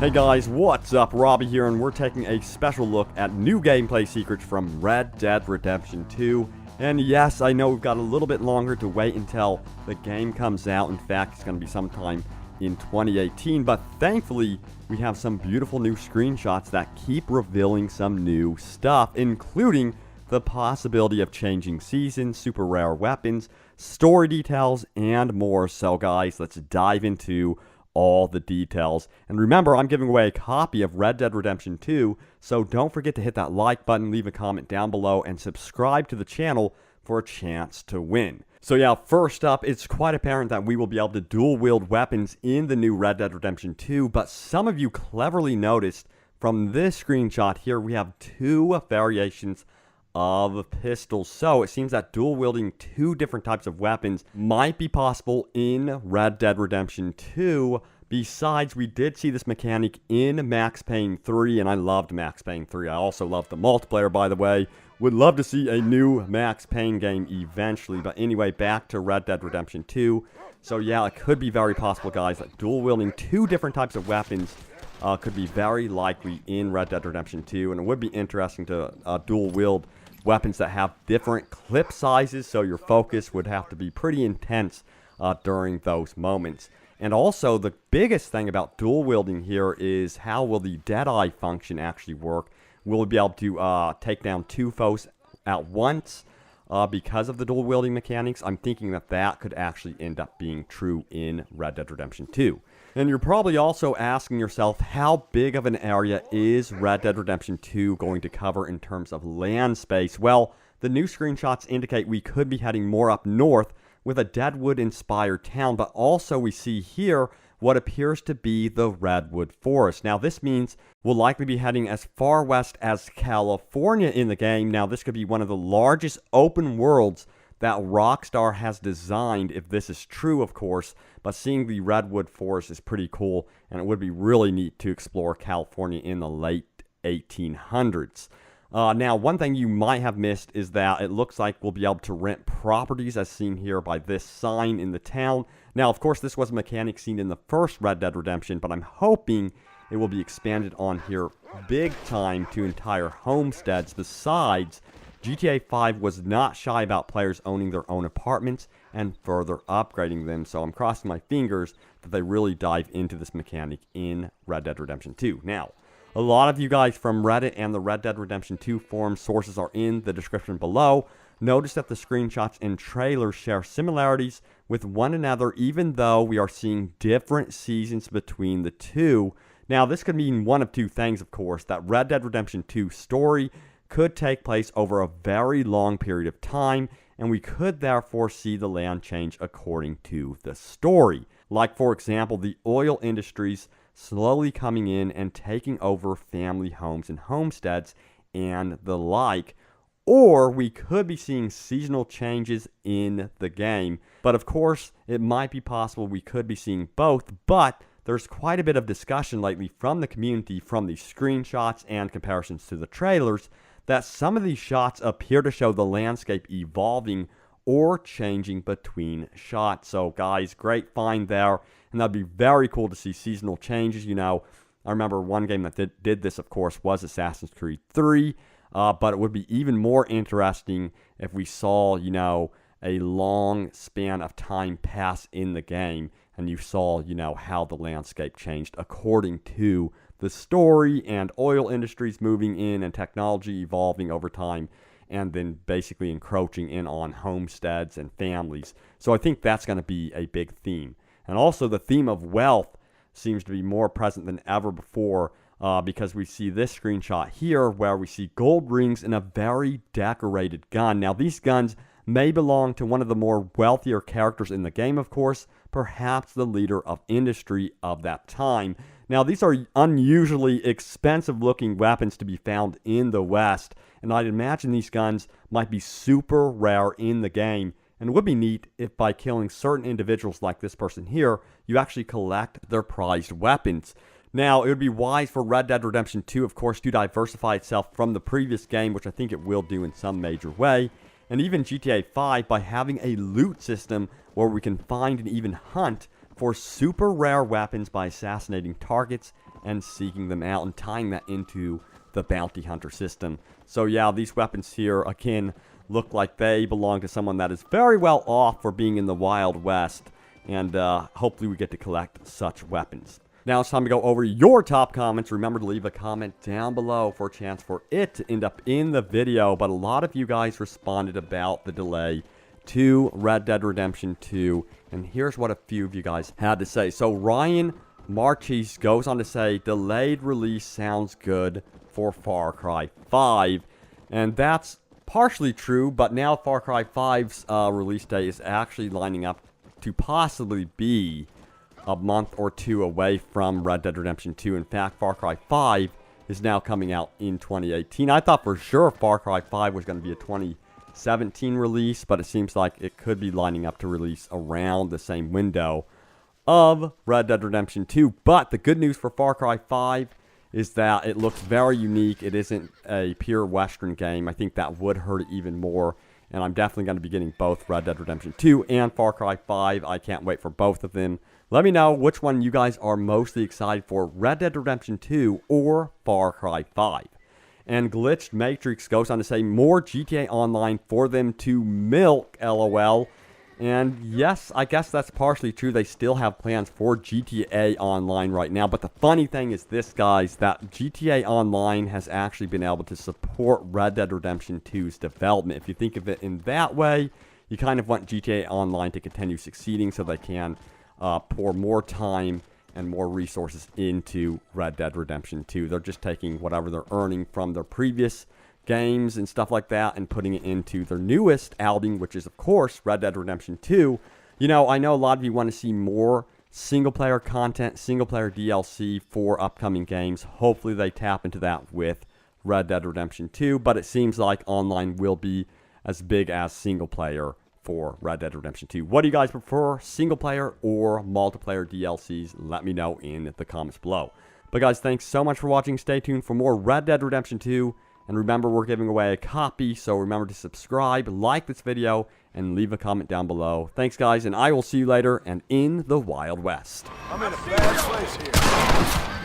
Hey guys, what's up? Robby here, and we're taking a special look at new gameplay secrets from Red Dead Redemption 2. And yes, I know we've got a little bit longer to wait until the game comes out. In fact, it's going to be sometime in 2018, but thankfully, we have some beautiful new screenshots that keep revealing some new stuff, including the possibility of changing seasons, super rare weapons, story details, and more. So guys, let's dive into all the details. And remember, I'm giving away a copy of Red Dead Redemption 2, so don't forget to hit that like button, leave a comment down below, and subscribe to the channel for a chance to win. So yeah, first up, it's quite apparent that we will be able to dual-wield weapons in the new Red Dead Redemption 2, but some of you cleverly noticed from this screenshot here, we have two variations of pistols. So it seems that dual wielding two different types of weapons might be possible in Red Dead Redemption 2. Besides, we did see this mechanic in Max Payne 3, and I loved Max Payne 3. I also loved the multiplayer, by the way. Would love to see a new Max Payne game eventually. But anyway, back to Red Dead Redemption 2. So yeah, it could be very possible, guys, that dual wielding two different types of weapons could be very likely in Red Dead Redemption 2. And it would be interesting to dual wield weapons that have different clip sizes, so your focus would have to be pretty intense during those moments. And also, the biggest thing about dual wielding here is how will the Deadeye function actually work? Will we be able to take down two foes at once because of the dual wielding mechanics? I'm thinking that that could actually end up being true in Red Dead Redemption 2. And you're probably also asking yourself, how big of an area is Red Dead Redemption 2 going to cover in terms of land space? Well, the new screenshots indicate we could be heading more up north with a Deadwood-inspired town, but also we see here what appears to be the Redwood Forest. Now, this means we'll likely be heading as far west as California in the game. Now, this could be one of the largest open worlds that Rockstar has designed, if this is true, of course. But seeing the Redwood Forest is pretty cool, and it would be really neat to explore California in the late 1800s. Now, one thing you might have missed is that it looks like we'll be able to rent properties, as seen here by this sign in the town. Now, of course, this was a mechanic seen in the first Red Dead Redemption, but I'm hoping it will be expanded on here big time to entire homesteads. Besides, GTA 5 was not shy about players owning their own apartments and further upgrading them, so I'm crossing my fingers that they really dive into this mechanic in Red Dead Redemption 2. Now, a lot of you guys from Reddit and the Red Dead Redemption 2 forum sources are in the description below. Notice that the screenshots and trailers share similarities with one another, even though we are seeing different seasons between the two. Now, this could mean one of two things, of course, that Red Dead Redemption 2 story could take place over a very long period of time, and we could therefore see the land change according to the story. Like, for example, the oil industries slowly coming in and taking over family homes and homesteads and the like. Or we could be seeing seasonal changes in the game. But of course, it might be possible we could be seeing both, but there's quite a bit of discussion lately from the community, from the screenshots and comparisons to the trailers, that some of these shots appear to show the landscape evolving or changing between shots. So guys, great find there, and that'd be very cool to see seasonal changes. You know, I remember one game that did this, of course, was Assassin's Creed 3, but it would be even more interesting if we saw, you know, a long span of time pass in the game, and you saw, you know, how the landscape changed according to the story, and oil industries moving in and technology evolving over time, and then basically encroaching in on homesteads and families. So I think that's going to be a big theme. And also the theme of wealth seems to be more present than ever before, because we see this screenshot here where we see gold rings in a very decorated gun. Now, these guns may belong to one of the more wealthier characters in the game, of course, perhaps the leader of industry of that time. Now, these are unusually expensive-looking weapons to be found in the West, and I'd imagine these guns might be super rare in the game, and it would be neat if by killing certain individuals like this person here, you actually collect their prized weapons. Now, it would be wise for Red Dead Redemption 2, of course, to diversify itself from the previous game, which I think it will do in some major way, and even GTA 5 by having a loot system where we can find and even hunt for super rare weapons by assassinating targets and seeking them out and tying that into the bounty hunter system. So yeah, these weapons here, again, look like they belong to someone that is very well off for being in the Wild West. And hopefully we get to collect such weapons. Now it's time to go over your top comments. Remember to leave a comment down below for a chance for it to end up in the video. But a lot of you guys responded about the delay to Red Dead Redemption 2. And here's what a few of you guys had to say. So Ryan Marchese goes on to say, delayed release sounds good for Far Cry 5. And that's partially true, but now Far Cry 5's release date is actually lining up to possibly be a month or two away from Red Dead Redemption 2. In fact, Far Cry 5 is now coming out in 2018. I thought for sure Far Cry 5 was going to be a 2017 release, but it seems like it could be lining up to release around the same window of Red Dead Redemption 2. But the good news for Far Cry 5 is that it looks very unique. It isn't a pure Western game. I think that would hurt it even more. And I'm definitely going to be getting both Red Dead Redemption 2 and Far Cry 5. I can't wait for both of them. Let me know which one you guys are mostly excited for, Red Dead Redemption 2 or Far Cry 5. And Glitched Matrix goes on to say, more GTA Online for them to milk, LOL. And yes, I guess that's partially true. They still have plans for GTA Online right now. But the funny thing is this, guys, that GTA Online has actually been able to support Red Dead Redemption 2's development. If you think of it in that way, you kind of want GTA Online to continue succeeding so they can pour more time and more resources into Red Dead Redemption 2. They're just taking whatever they're earning from their previous games and stuff like that and putting it into their newest outing, which is, of course, Red Dead Redemption 2. You know, I know a lot of you want to see more single-player content, single-player DLC for upcoming games. Hopefully they tap into that with Red Dead Redemption 2, but it seems like online will be as big as single-player for Red Dead Redemption 2. What do you guys prefer, single player or multiplayer DLCs? Let me know in the comments below. But guys, thanks so much for watching. Stay tuned for more Red Dead Redemption 2. And remember, we're giving away a copy, so remember to subscribe, like this video, and leave a comment down below. Thanks guys, and I will see you later and in the Wild West. I'm in a bad place here.